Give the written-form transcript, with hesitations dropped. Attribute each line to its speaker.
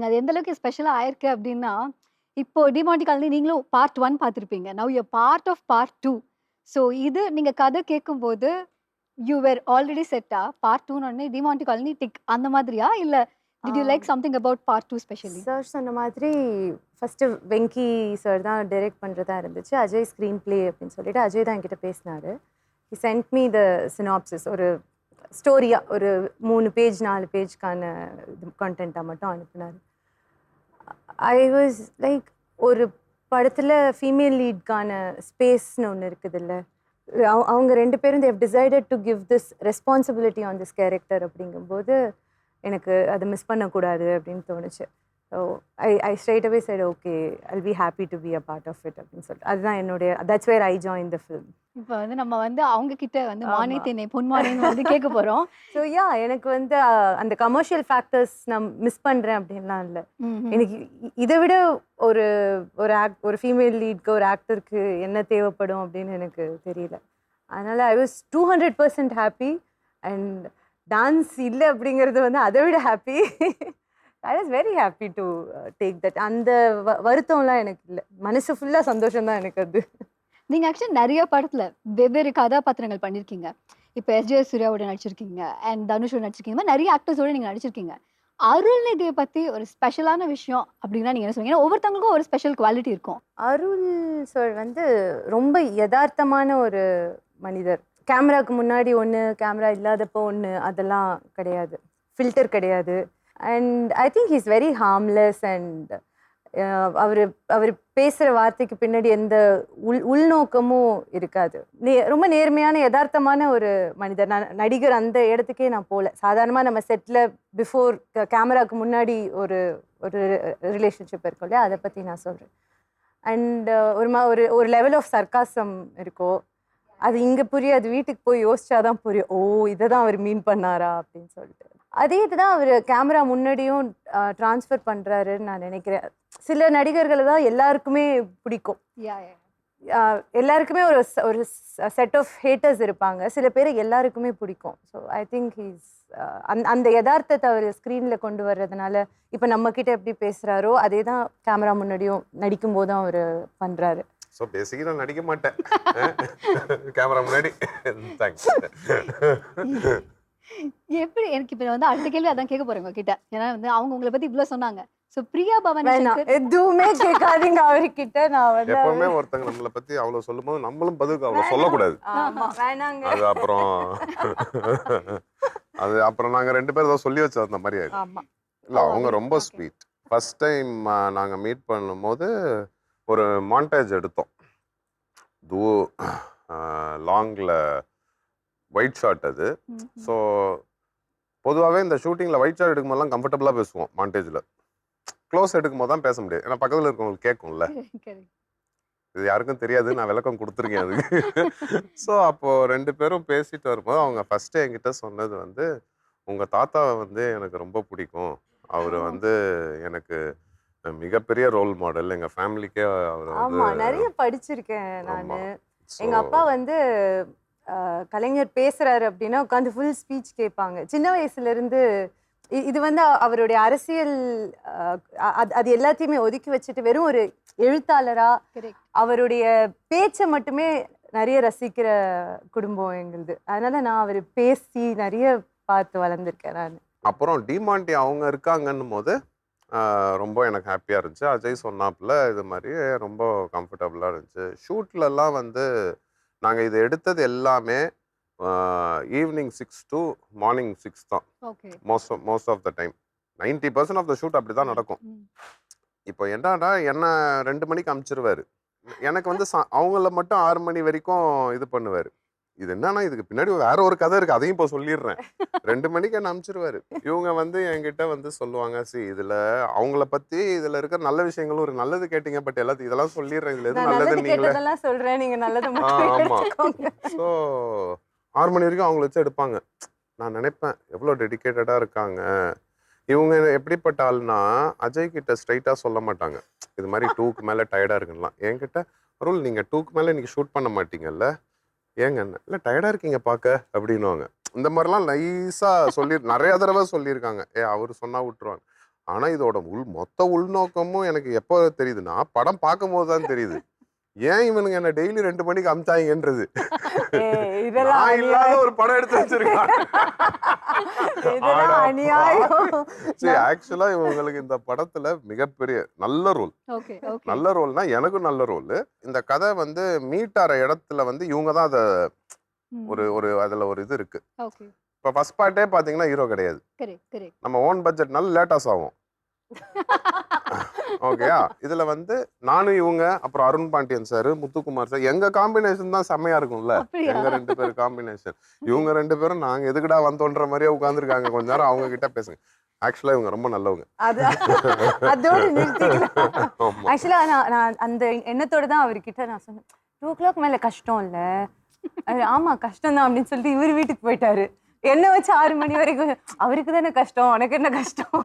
Speaker 1: அது எந்த அளவுக்கு ஸ்பெஷலா ஆயிருக்கு அப்டின்னா, இப்போ டிமாண்டி காலனி நீங்களும் பார்ட் 1 பார்த்திருப்பீங்க. Now you are part of part 2. So இது நீங்க கதை கேட்கும்போது, யூ வேர் ஆல்ரெடி செட்டா பார்ட் 2 னோனே டிமாண்டி காலனி டிக் அந்த மாதிரியா? இல்ல did you like something about part 2 specially?
Speaker 2: Sir சொன்ன மாதிரி ஃபஸ்ட்டு வெங்கி சார் தான் டைரக்ட் பண்ணுறதா இருந்துச்சு. அஜய் ஸ்க்ரீன் ப்ளே அப்படின்னு சொல்லிட்டு அஜய் தான் என்கிட்ட பேசினாரு. He send me the synopsis ஒரு ஸ்டோரியா ஒரு 3 பேஜ் 4 பேஜ்க்கான இது கண்டென்ட்டாக மட்டும் அனுப்புனாரு. ஐ வாஸ் லைக் ஒரு படத்தில் ஃபீமேல் லீட்கான ஸ்பேஸ்னு ஒன்று இருக்குதுல்ல, அவங்க 2 பேரும் they've decided to give this responsibility on this character அப்படிங்கும்போது எனக்கு அதை மிஸ் பண்ணக்கூடாது அப்படின்னு தோணுச்சு. So I straight away said okay I'll be happy to be a part of it அப்படின்னு சொல்லிட்டு அதுதான் என்னுடைய that's where I join the film.
Speaker 1: இப்ப வந்து நம்ம வந்து அவங்க கிட்ட வந்து மானே தேனே பொன்மானேன்னு வந்து கேட்க போறோம்.
Speaker 2: ஸோ யா எனக்கு வந்து அந்த கமர்ஷியல் ஃபேக்டர்ஸ் நான் மிஸ் பண்ணுறேன் அப்படின்லாம் இல்லை. எனக்கு இதை விட ஒரு ஒரு ஃபீமேல் லீட்க்கு ஒரு ஆக்டருக்கு என்ன தேவைப்படும் அப்படின்னு எனக்கு தெரியல. அதனால் I was 200% happy. And dance இல்லை அப்படிங்கிறது வந்து அதை விட happy. I was very happy to take that. அந்த வருத்தம்லாம் எனக்கு இல்லை, மனசு ஃபுல்லாக சந்தோஷம் தான் எனக்கு அது.
Speaker 1: நீங்க ஆக்சுவலி நிறைய படத்துல வெவ்வேறு கதாபாத்திரங்கள் பண்ணியிருக்கீங்க. இப்போ எஸ்ஜே சூர்யாவோட நடிச்சிருக்கீங்க அண்ட் தனுஷோட நடிச்சிருக்கீங்க. இந்த மாதிரி நிறைய ஆக்டர்ஸோட நீங்க நடிச்சிருக்கீங்க. அருள்நிதியை பத்தி ஒரு ஸ்பெஷலான விஷயம் அப்படின்னா நீங்க என்ன சொல்லுவீங்க? ஏன்னா ஒவ்வொருத்தவங்களுக்கும் ஒரு ஸ்பெஷல் குவாலிட்டி இருக்கும்.
Speaker 2: அருள் சார் வந்து ரொம்ப யதார்த்தமான ஒரு மனிதர். கேமராக்கு முன்னாடி ஒன்று, கேமரா இல்லாதப்போ ஒன்று, அதெல்லாம் கிடையாது. ஃபில்டர் கிடையாது. And I think he's very harmless. And அவர் அவர் பேசுகிற வார்த்தைக்கு பின்னாடி எந்த உள்நோக்கமும் இருக்காது. ரொம்ப நேர்மையான யதார்த்தமான ஒரு மனிதர். நான் நடிகர் அந்த இடத்துக்கே நான் போகல. சாதாரணமாக நம்ம செட்டில் பிஃபோர் கேமராவுக்கு முன்னாடி ஒரு ஒரு ரிலேஷன்ஷிப் இருக்கும் இல்லையா, அதை பற்றி நான் சொல்கிறேன். அண்ட் ஒரு லெவல் ஆஃப் சர்க்காசம் இருக்கும். அது இங்கே புரியாது, வீட்டுக்கு போய் யோசிச்சாதான் புரியும். ஓ, இதை தான் அவர் மீன் பண்ணாரா அப்படின்னு சொல்லிட்டு. அதே இதுதான் அவர் கேமரா முன்னாடியும் ட்ரான்ஸ்ஃபர் பண்ணுறாருன்னு நான் நினைக்கிறேன். சில நடிகர்களை தான் எல்லாருக்குமே பிடிக்கும். எல்லாருக்குமே ஒரு ஒரு செட் ஆஃப் ஹேட்டர்ஸ் இருப்பாங்க. சில பேர் எல்லாருக்குமே பிடிக்கும். ஸோ ஐ திங்க் ஹீஸ் அந்த யதார்த்தத்தை அவர் ஸ்க்ரீனில் கொண்டு வர்றதுனால இப்போ நம்மக்கிட்ட எப்படி பேசுகிறாரோ அதே தான் கேமரா முன்னாடியும் நடிக்கும் போதும் அவர் பண்ணுறாரு.
Speaker 3: ஸோ பேசிக்கலி நான் நடிக்க மாட்டேன் கேமரா முன்னாடி. தேங்க்ஸ்.
Speaker 1: எப்படி எனக்கு இப்போ வந்து அடுத்த கேள்வி அதான் கேட்க போறேன் உங்ககிட்ட. ஏன்னா வந்து அவங்க உங்களை பத்தி இவ்வளவு சொன்னாங்க. ஸோ பிரியா பவானி சங்கர்
Speaker 2: எதுவுமே கேட்காதீங்க அவர்கிட்ட. நான் வந்து
Speaker 3: எப்பவுமே ஒருத்தங்க நம்மளை பத்தி அவ்வளவு சொல்லும்போது நம்மளும் பதிலுக்கு அவ்வளவு சொல்லக்கூடாது.
Speaker 2: வேணாங்க.
Speaker 3: அது அப்புறம் நாங்க 2 பேரும் சொல்லி வச்சோம் அந்த மாதிரி ஆயிடும். இல்ல அவங்க ரொம்ப ஸ்வீட். ஃபர்ஸ்ட் டைம் நாங்க மீட் பண்ணும்போது ஒரு மாண்டேஜ் எடுத்தோம். லாங்ல ஒயிட் ஷாட் அது. ஸோ பொதுவாகவே இந்த ஷூட்டிங்கில் ஒயிட் ஷாட் எடுக்கும்போதெல்லாம் கம்ஃபர்டபுளாக பேசுவோம். மாண்டேஜில் க்ளோஸ் எடுக்கும்போது தான் பேச முடியாது. ஏன்னா பக்கத்தில் இருக்கவங்களுக்கு கேட்கும்ல. இது யாருக்கும் தெரியாது, நான் விளக்கம் கொடுத்துருக்கேன் அதுக்கு. ஸோ அப்போது 2 பேரும் பேசிட்டு வரும்போது அவங்க ஃபஸ்ட்டு என்கிட்ட சொன்னது வந்து, உங்கள் தாத்தாவை வந்து எனக்கு ரொம்ப பிடிக்கும். அவர் வந்து எனக்கு மிகப்பெரிய ரோல் மாடல். எங்கள் ஃபேமிலிக்கே அவர் வந்து
Speaker 2: நிறைய படிச்சிருக்கேன் நான். எங்கள் அப்பா வந்து கலைஞர் பேசுறாரு அப்படின்னா உட்காந்து ஃபுல் ஸ்பீச் கேட்பாங்க சின்ன வயசுல இருந்து. இது வந்து அவருடைய அரசியல் அது எல்லாத்தையுமே ஒதுக்கி வச்சுட்டு வெறும் ஒரு எழுத்தாளரா அவருடைய பேச்சை மட்டுமே நிறைய ரசிக்கிற குடும்பம் எங்களுது. அதனால நான் அவர் பேசி நிறைய பார்த்து வளர்ந்துருக்கேன் நான்.
Speaker 3: அப்புறம் டிமாண்டி அவங்க இருக்காங்கன்னும் போது ரொம்ப எனக்கு ஹாப்பியாக இருந்துச்சு. அஜய் சொன்னாப்புல இது மாதிரி ரொம்ப கம்ஃபர்டபுளாக இருந்துச்சு. ஷூட்லலாம் வந்து நாங்கள் இது எடுத்தது எல்லாமே ஈவினிங் 6 to மார்னிங் 6 தான். Most of the time 90% of the shoot அப்படி தான் நடக்கும். இப்போ என்னடா என்ன 2 மணிக்கு அனுப்பிச்சிருவாரு. எனக்கு வந்து அவங்கள மட்டும் 6 மணி வரைக்கும் இது பண்ணுவார். இது என்னன்னா இதுக்கு பின்னாடி வேற ஒரு கதை இருக்கு, அதையும் இப்போ சொல்லிடுறேன். 2 மணிக்கு என்ன அனுப்பிச்சிருவாரு. இவங்க வந்து என்கிட்ட வந்து சொல்லுவாங்க, இதுல அவங்கள பத்தி இதுல இருக்கிற நல்ல விஷயங்களும் ஒரு நல்லது கேட்டீங்க, பட் எல்லாத்தையும் இதெல்லாம் சொல்லிடுறேன், இதுல எது நல்லது நீங்களே
Speaker 2: சொல்றேன், நீங்க நல்லது.
Speaker 3: ஆமா. ஸோ 6 மணி வரைக்கும் அவங்கள வச்சு எடுப்பாங்க. நான் நினைப்பேன் எவ்வளோ டெடிக்கேட்டடா இருக்காங்க இவங்க. எப்படிப்பட்ட ஆள்னா அஜய் கிட்ட ஸ்ட்ரைட்டா சொல்ல மாட்டாங்க இது மாதிரி 2க்கு மேல டயர்டா இருக்குலாம். என்கிட்ட அருள் நீங்க 2க்கு மேல இன்னைக்கு ஷூட் பண்ண மாட்டீங்கல்ல, ஏங்க இல்லை டயர்டாக இருக்கீங்க பார்க்க அப்படின்னுவாங்க. இந்த மாதிரிலாம் நைஸாக சொல்லி நிறைய தடவை சொல்லியிருக்காங்க. அவர் சொன்னால் விட்டுருவாங்க. ஆனா இதோட மொத்த உள்நோக்கமும் எனக்கு எப்போ தெரியுதுன்னா படம் பார்க்கும்போது தான் தெரியுது. ஏன் இவனுங்க என்ன டெய்லி 2 மணிக்கு அமிச்சாங்கன்றது.
Speaker 2: இதெல்லாம்
Speaker 3: நான் இல்லாத
Speaker 2: அநியாயம்.
Speaker 3: ஒரு படம் எடுத்து வச்சிருக்கான்.
Speaker 2: இதெல்லாம்
Speaker 3: ஆனா
Speaker 2: அநியாயம்.
Speaker 3: சரி, ஆக்சுவலா இவங்களுக்கு இந்த படத்துல மிகப்பெரிய நல்ல ரோல்.
Speaker 1: Okay, okay.
Speaker 3: நல்ல ரோல்னா எனக்கும் நல்ல ரோல். இந்த கதை வந்து மீட் ஆற இடத்துல வந்து இவங்க தான் அத ஒரு ஒரு அதுல ஒரு இது இருக்கு.
Speaker 1: ஓகே.
Speaker 3: இப்ப ஃபர்ஸ்ட் பார்ட்டே பாத்தீங்கன்னா ஹீரோ கிடையாது.
Speaker 1: Correct, correct.
Speaker 3: நம்ம ஓன் பட்ஜெட்னால லேட்டாஸ் ஆகும். ஓகேயா? இதுல வந்து நானும் இவங்க அப்புறம் அருண் பாண்டியன் சார், முத்துக்குமார் சார் எங்க காம்பினேஷன் தான் செம்மையா இருக்கும்ல.
Speaker 1: அப்படியா?
Speaker 3: எங்க 2 பேர் காம்பினேஷன். இவங்க 2 பேரும் நாங்க எதுக்குடா வந்தோன்ற மாதிரியே உட்கார்ந்துருக்காங்க. கொஞ்ச நேரம் அவங்க கிட்ட பேசுங்க. ஆக்சுவலா இவங்க ரொம்ப நல்லவங்க.
Speaker 2: அதோட நிறுத்திக்கலாம்.
Speaker 3: ஆமா.
Speaker 2: ஆக்சுவலா நான் அந்த எண்ணத்தோட தான் அவர்கிட்ட நான் சொன்னேன் 2:00 மேல கஷ்டம் இல்ல. ஆமா கஷ்டம் தான் அப்படின்னு சொல்லிட்டு இவர் வீட்டுக்கு போயிட்டாரு. என்ன வச்சு 6 மணி வரைக்கும் அவருக்கு தானே கஷ்டம், உனக்கு என்ன கஷ்டம்?